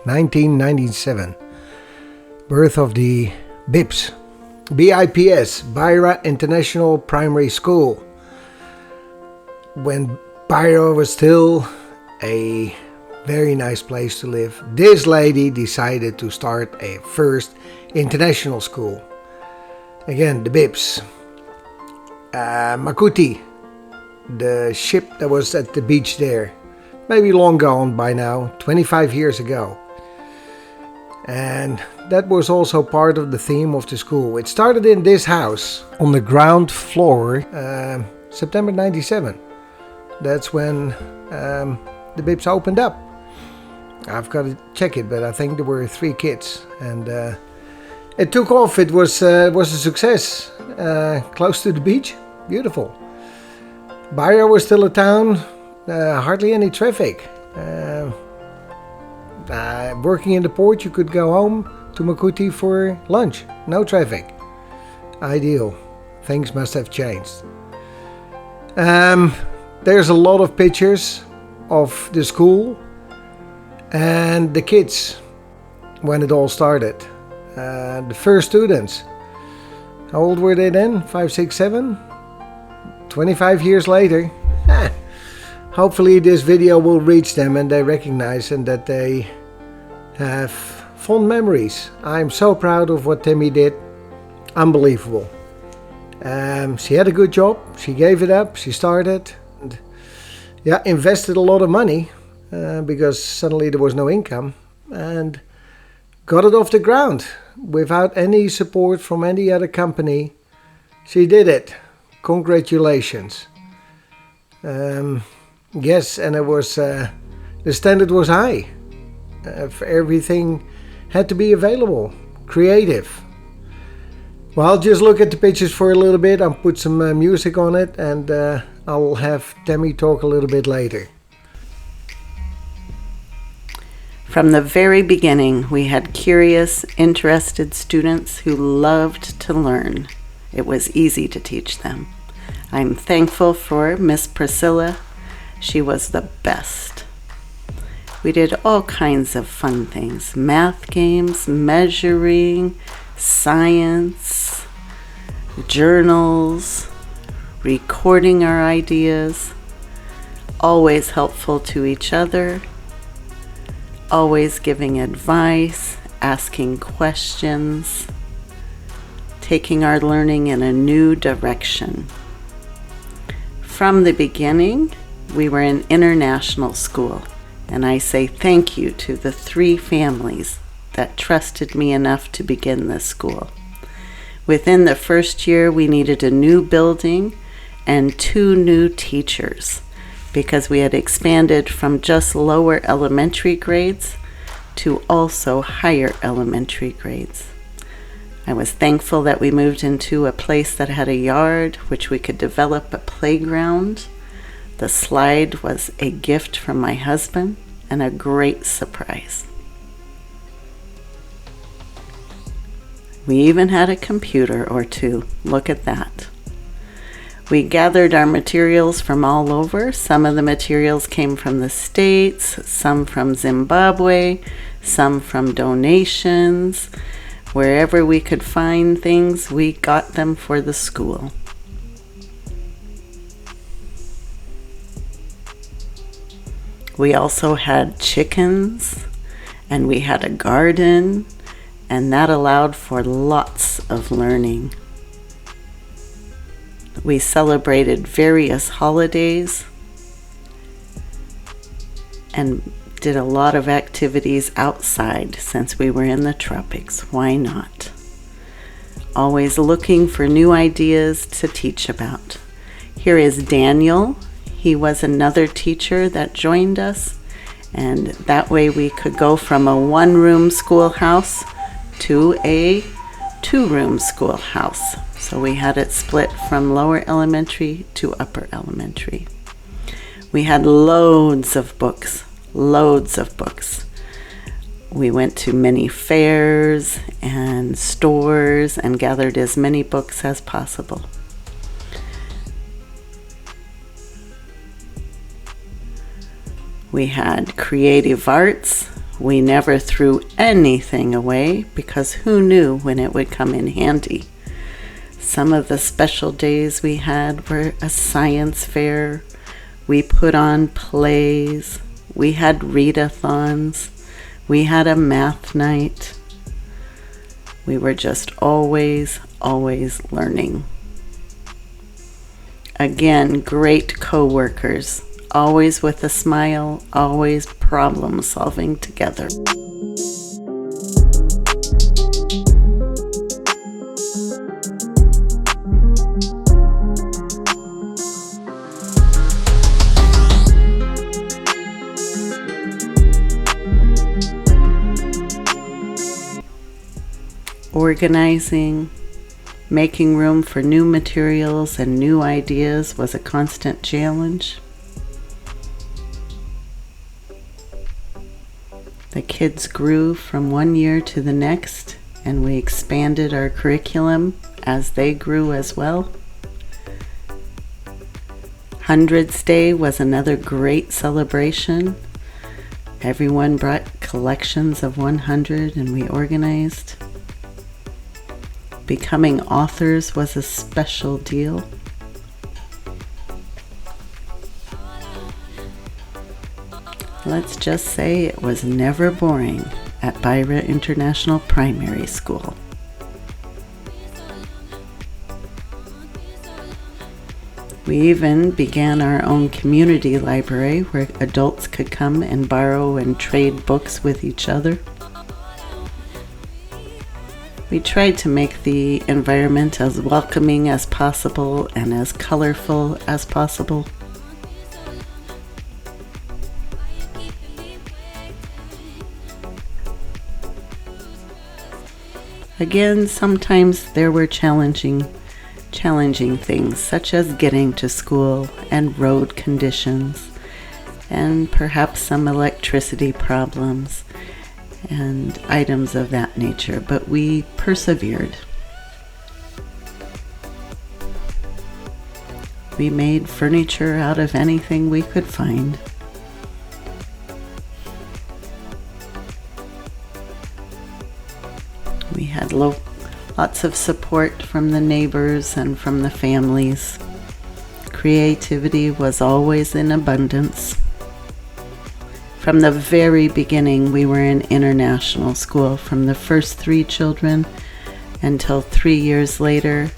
1997. Birth of the Bips. B.I.P.S, Beira International Primary School. When Beira was still a very nice place to live, this lady decided to start a first international school. Again, the Bips. Macuti, the ship that was at the beach there, maybe long gone by now, 25 years ago. And that was also part of the theme of the school. It started in this house on the ground floor, September 97. That's when the Bips opened up. I've got to check it, but I think there were 3 kids, and it took off. It was a success. Close to the beach, beautiful. Beira was still a town, hardly any traffic. Working in the port, you could go home to Macuti for lunch. No traffic. Ideal. Things must have changed. There's a lot of pictures of the school and the kids when it all started. The first students. How old were they then? 5, 6, 7? 25 years later. Hopefully this video will reach them and they recognize and that they have fond memories. I'm so proud of what Timmy did. Unbelievable. She had a good job. She gave it up. She started. And, invested a lot of money because suddenly there was no income. And got it off the ground without any support from any other company. She did it. Congratulations. Yes, and it was the standard was high. Everything had to be available, creative. Well, just look at the pictures for a little bit. I'll put some music on it, and I'll have Tammy talk a little bit later. From the very beginning, we had curious, interested students who loved to learn. It was easy to teach them. I'm thankful for Miss Priscilla. She was the best. We did all kinds of fun things. Math games, measuring, science, journals, recording our ideas. Always helpful to each other. Always giving advice, asking questions, taking our learning in a new direction. From the beginning, we were an international school, and I say thank you to the 3 families that trusted me enough to begin this school. Within the first year, we needed a new building and 2 new teachers because we had expanded from just lower elementary grades to also higher elementary grades. I was thankful that we moved into a place that had a yard, which we could develop a playground. The slide was a gift from my husband and a great surprise. We even had a computer or 2. Look at that. We gathered our materials from all over. Some of the materials came from the States, some from Zimbabwe, some from donations. Wherever we could find things, we got them for the school. We also had chickens, and we had a garden, and that allowed for lots of learning. We celebrated various holidays and did a lot of activities outside since we were in the tropics. Why not? Always looking for new ideas to teach about. Here is Daniel. He was another teacher that joined us, and that way we could go from a 1-room schoolhouse to a 2-room schoolhouse. So we had it split from lower elementary to upper elementary. We had loads of books. We went to many fairs and stores and gathered as many books as possible. We had creative arts. We never threw anything away because who knew when it would come in handy. Some of the special days we had were a science fair. We put on plays. We had readathons. We had a math night. We were just always learning. Again, great co-workers, always with a smile, always problem solving together. Organizing, making room for new materials and new ideas was a constant challenge. The kids grew from one year to the next, and we expanded our curriculum as they grew as well. Hundreds Day was another great celebration. Everyone brought collections of 100 and we organized. Becoming authors was a special deal. Let's just say it was never boring at Beira International Primary School. We even began our own community library where adults could come and borrow and trade books with each other. We tried to make the environment as welcoming as possible and as colorful as possible. Again, sometimes there were challenging things such as getting to school and road conditions and perhaps some electricity problems and items of that nature, but we persevered. We made furniture out of anything we could find. We had lots of support from the neighbors and from the families. Creativity was always in abundance. From the very beginning, we were in international school. From the first 3 children until 3 years later,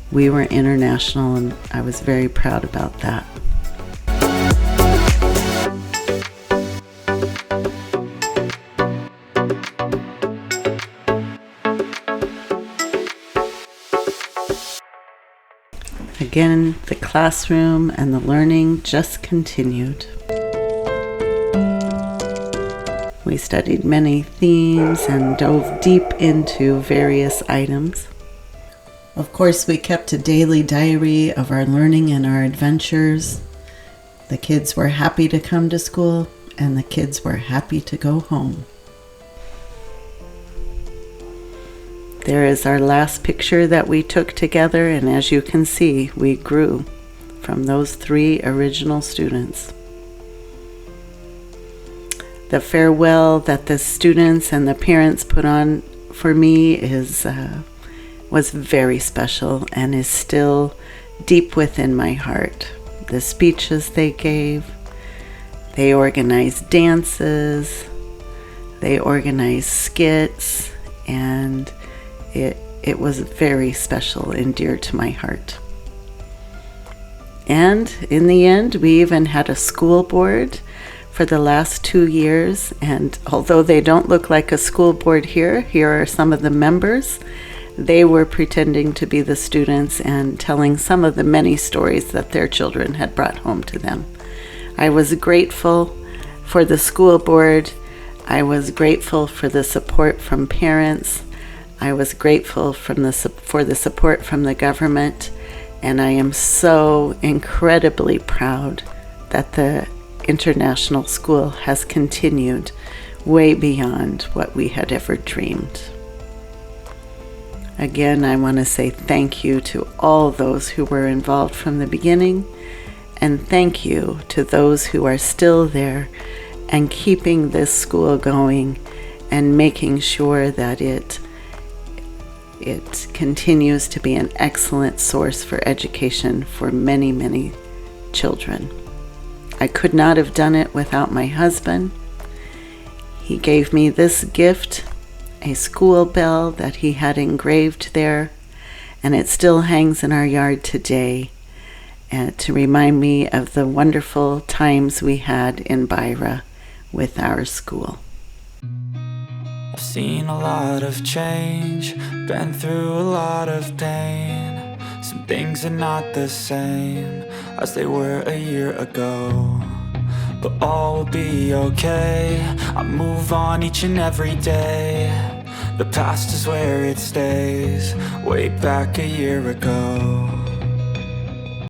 we were international, and I was very proud about that. Again, the classroom and the learning just continued. We studied many themes and dove deep into various items. Of course, we kept a daily diary of our learning and our adventures. The kids were happy to come to school, and the kids were happy to go home. There is our last picture that we took together, and as you can see, we grew from those 3 original students. The farewell that the students and the parents put on for me was very special and is still deep within my heart. The speeches they gave, they organized dances, they organized skits, and it was very special and dear to my heart. And in the end, we even had a school board for the last 2 years, and although they don't look like a school board here are some of the members. They were pretending to be the students and telling some of the many stories that their children had brought home to them. I was grateful for the school board. I was grateful for the support from parents. I was grateful for the support from the government, and I am so incredibly proud that the international school has continued way beyond what we had ever dreamed. Again, I want to say thank you to all those who were involved from the beginning, and thank you to those who are still there and keeping this school going and making sure that it continues to be an excellent source for education for many, many children. I could not have done it without my husband. He gave me this gift, a school bell that he had engraved there, and it still hangs in our yard today to remind me of the wonderful times we had in Beira with our school. I've seen a lot of change, been through a lot of pain. Some things are not the same as they were a year ago, but all will be okay. I move on each and every day. The past is where it stays, way back a year ago.